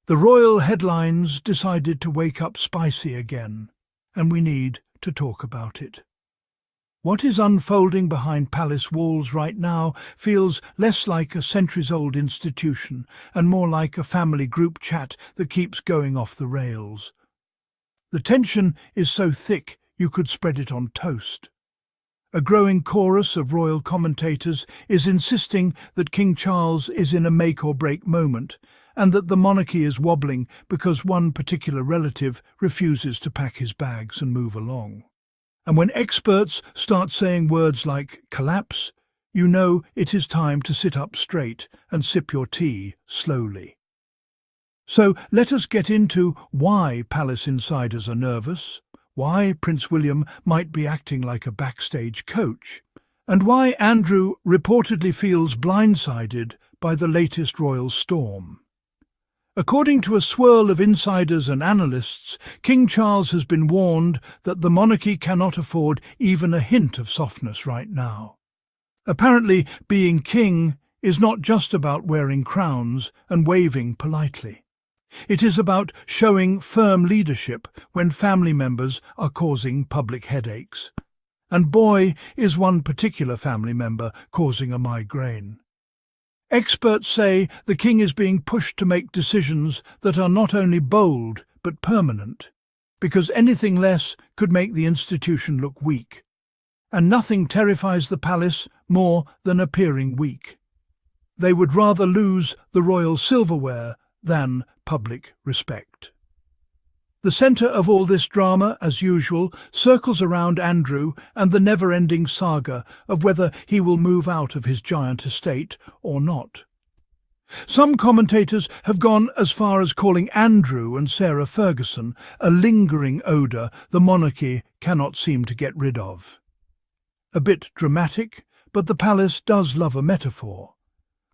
The royal headlines decided to wake up spicy again, and we need to talk about it. What is unfolding behind palace walls right now feels less like a centuries-old institution and more like a family group chat that keeps going off the rails. The tension is so thick you could spread it on toast. A growing chorus of royal commentators is insisting that King Charles is in a make-or-break moment and that the monarchy is wobbling because one particular relative refuses to pack his bags and move along. And when experts start saying words like collapse, you know it is time to sit up straight and sip your tea slowly. So let us get into why palace insiders are nervous, why Prince William might be acting like a backstage coach, and why Andrew reportedly feels blindsided by the latest royal storm. According to a swirl of insiders and analysts, King Charles has been warned that the monarchy cannot afford even a hint of softness right now. Apparently, being king is not just about wearing crowns and waving politely. It is about showing firm leadership when family members are causing public headaches. And boy, is one particular family member causing a migraine. Experts say the king is being pushed to make decisions that are not only bold but permanent, because anything less could make the institution look weak. And nothing terrifies the palace more than appearing weak. They would rather lose the royal silverware than public respect. The centre of all this drama, as usual, circles around Andrew and the never-ending saga of whether he will move out of his giant estate or not. Some commentators have gone as far as calling Andrew and Sarah Ferguson a lingering odour the monarchy cannot seem to get rid of. A bit dramatic, but the palace does love a metaphor.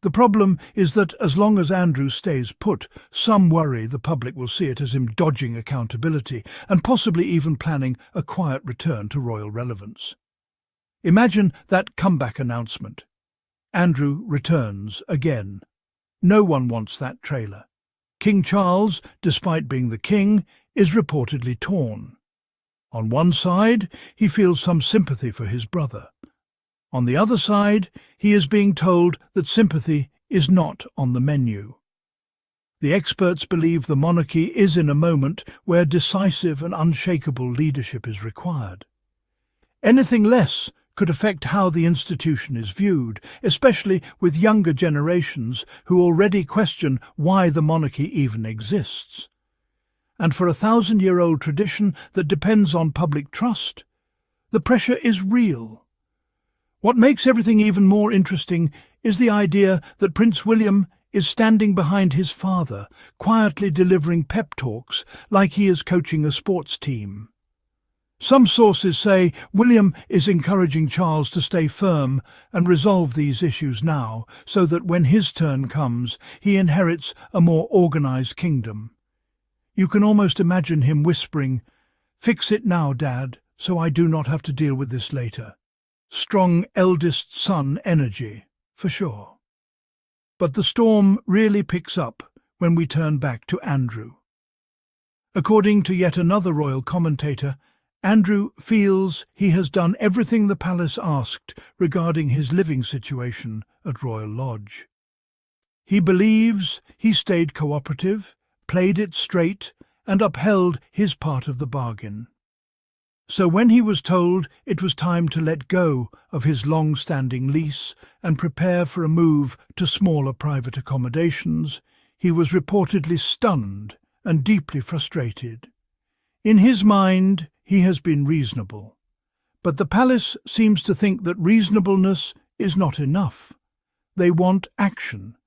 The problem is that as long as Andrew stays put, some worry the public will see it as him dodging accountability and possibly even planning a quiet return to royal relevance. Imagine that comeback announcement. Andrew returns again. No one wants that trailer. King Charles, despite being the king, is reportedly torn. On one side, he feels some sympathy for his brother. On the other side, he is being told that sympathy is not on the menu. The experts believe the monarchy is in a moment where decisive and unshakable leadership is required. Anything less could affect how the institution is viewed, especially with younger generations who already question why the monarchy even exists. And for a 1,000-year-old tradition that depends on public trust, the pressure is real. What makes everything even more interesting is the idea that Prince William is standing behind his father, quietly delivering pep talks like he is coaching a sports team. Some sources say William is encouraging Charles to stay firm and resolve these issues now, so that when his turn comes, he inherits a more organised kingdom. You can almost imagine him whispering, "Fix it now, Dad, so I do not have to deal with this later." Strong eldest son energy, for sure. But the storm really picks up when we turn back to Andrew. According to yet another royal commentator, Andrew feels he has done everything the palace asked regarding his living situation at Royal Lodge. He believes he stayed cooperative, played it straight, and upheld his part of the bargain. So when he was told it was time to let go of his long-standing lease and prepare for a move to smaller private accommodations, he was reportedly stunned and deeply frustrated. In his mind, he has been reasonable. But the palace seems to think that reasonableness is not enough. They want action,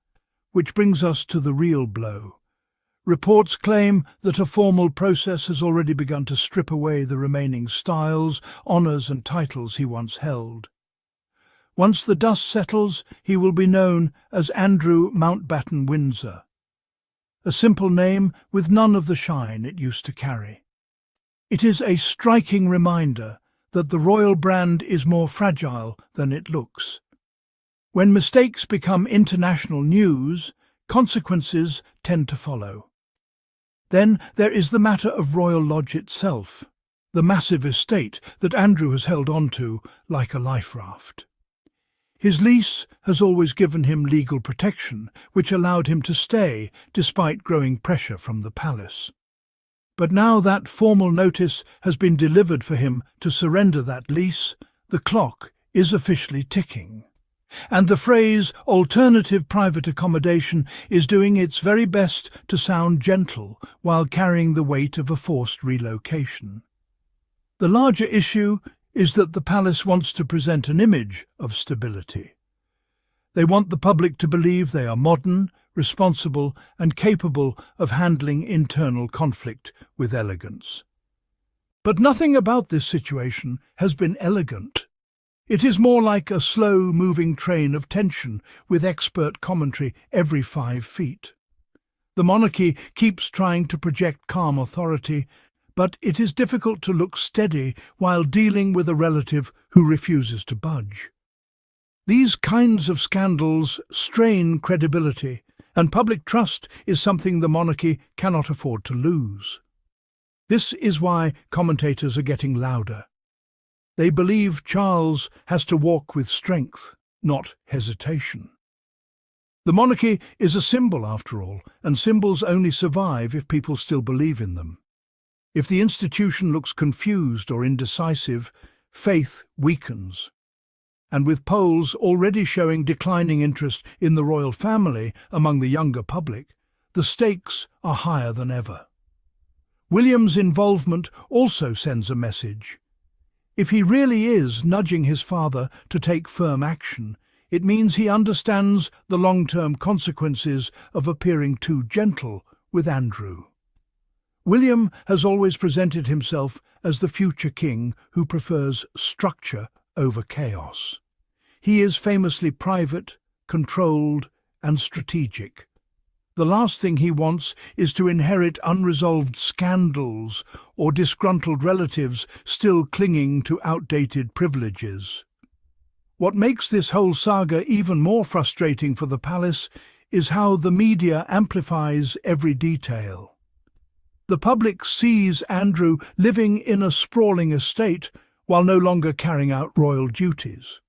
which brings us to the real blow. Reports claim that a formal process has already begun to strip away the remaining styles, honours and titles he once held. Once the dust settles, he will be known as Andrew Mountbatten Windsor, a simple name with none of the shine it used to carry. It is a striking reminder that the royal brand is more fragile than it looks. When mistakes become international news, consequences tend to follow. Then there is the matter of Royal Lodge itself, the massive estate that Andrew has held on to like a life raft. His lease has always given him legal protection, which allowed him to stay despite growing pressure from the palace. But now that formal notice has been delivered for him to surrender that lease, the clock is officially ticking. And the phrase alternative private accommodation is doing its very best to sound gentle while carrying the weight of a forced relocation. The larger issue is that the palace wants to present an image of stability. They want the public to believe they are modern, responsible and capable of handling internal conflict with elegance. But nothing about this situation has been elegant. It is more like a slow-moving train of tension with expert commentary every 5 feet. The monarchy keeps trying to project calm authority, but it is difficult to look steady while dealing with a relative who refuses to budge. These kinds of scandals strain credibility, and public trust is something the monarchy cannot afford to lose. This is why commentators are getting louder. They believe Charles has to walk with strength, not hesitation. The monarchy is a symbol, after all, and symbols only survive if people still believe in them. If the institution looks confused or indecisive, faith weakens. And with polls already showing declining interest in the royal family among the younger public, the stakes are higher than ever. William's involvement also sends a message. If he really is nudging his father to take firm action, it means he understands the long-term consequences of appearing too gentle with Andrew. William has always presented himself as the future king who prefers structure over chaos. He is famously private, controlled, and strategic. The last thing he wants is to inherit unresolved scandals or disgruntled relatives still clinging to outdated privileges. What makes this whole saga even more frustrating for the palace is how the media amplifies every detail. The public sees Andrew living in a sprawling estate while no longer carrying out royal duties.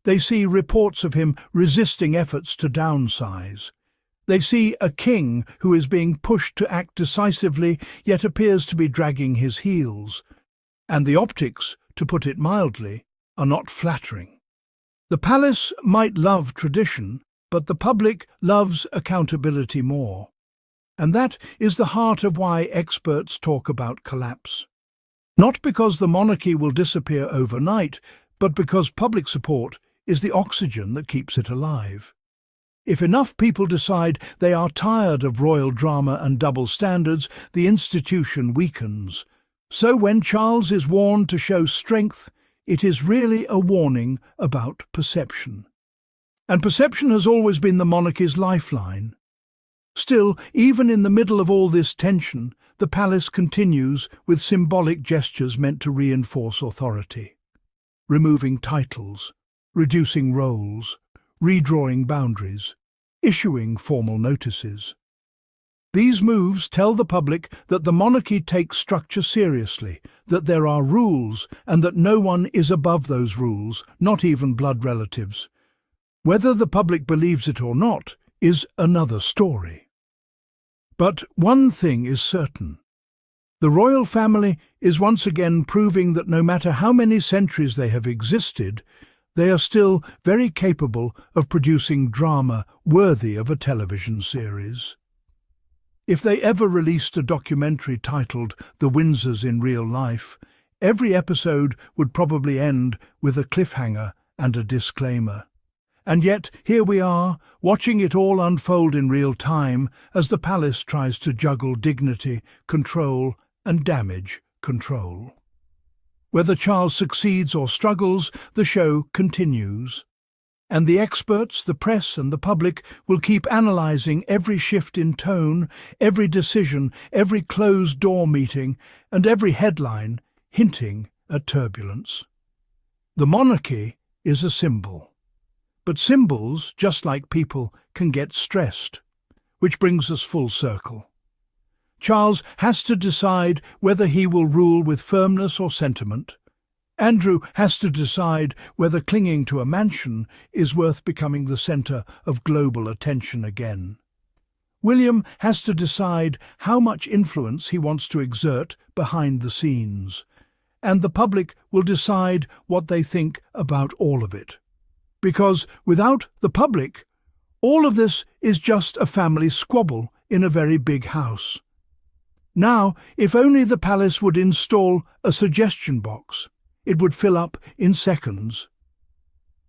They see reports of him resisting efforts to downsize. They see a king who is being pushed to act decisively yet appears to be dragging his heels. And the optics, to put it mildly, are not flattering. The palace might love tradition, but the public loves accountability more. And that is the heart of why experts talk about collapse. Not because the monarchy will disappear overnight, but because public support is the oxygen that keeps it alive. If enough people decide they are tired of royal drama and double standards, the institution weakens. So when Charles is warned to show strength, it is really a warning about perception. And perception has always been the monarchy's lifeline. Still, even in the middle of all this tension, the palace continues with symbolic gestures meant to reinforce authority. Removing titles, reducing roles, redrawing boundaries, issuing formal notices. These moves tell the public that the monarchy takes structure seriously, that there are rules, and that no one is above those rules, not even blood relatives. Whether the public believes it or not is another story. But one thing is certain. The royal family is once again proving that no matter how many centuries they have existed, they are still very capable of producing drama worthy of a television series. If they ever released a documentary titled The Windsors in Real Life, every episode would probably end with a cliffhanger and a disclaimer. And yet, here we are, watching it all unfold in real time as the palace tries to juggle dignity, control, and damage control. Whether Charles succeeds or struggles, the show continues. And the experts, the press and the public will keep analysing every shift in tone, every decision, every closed-door meeting, and every headline hinting at turbulence. The monarchy is a symbol. But symbols, just like people, can get stressed. Which brings us full circle. Charles has to decide whether he will rule with firmness or sentiment. Andrew has to decide whether clinging to a mansion is worth becoming the centre of global attention again. William has to decide how much influence he wants to exert behind the scenes, and the public will decide what they think about all of it. Because without the public, all of this is just a family squabble in a very big house. Now, if only the palace would install a suggestion box, it would fill up in seconds.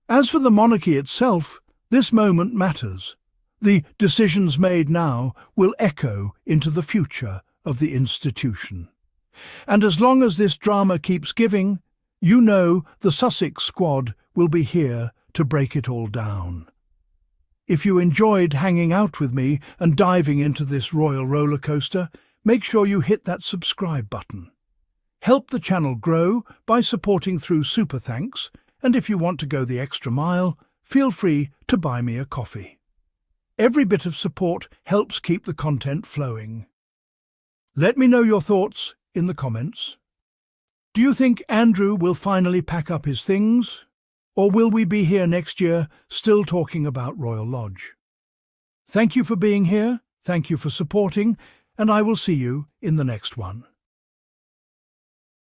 As for the monarchy itself, this moment matters. The decisions made now will echo into the future of the institution. And as long as this drama keeps giving, you know the Sussex squad will be here to break it all down. If you enjoyed hanging out with me and diving into this royal roller coaster, make sure you hit that subscribe button. Help the channel grow by supporting through Super Thanks, and if you want to go the extra mile, feel free to buy me a coffee. Every bit of support helps keep the content flowing. Let me know your thoughts in the comments. Do you think Andrew will finally pack up his things? Or will we be here next year still talking about Royal Lodge? Thank you for being here, thank you for supporting, and I will see you in the next one.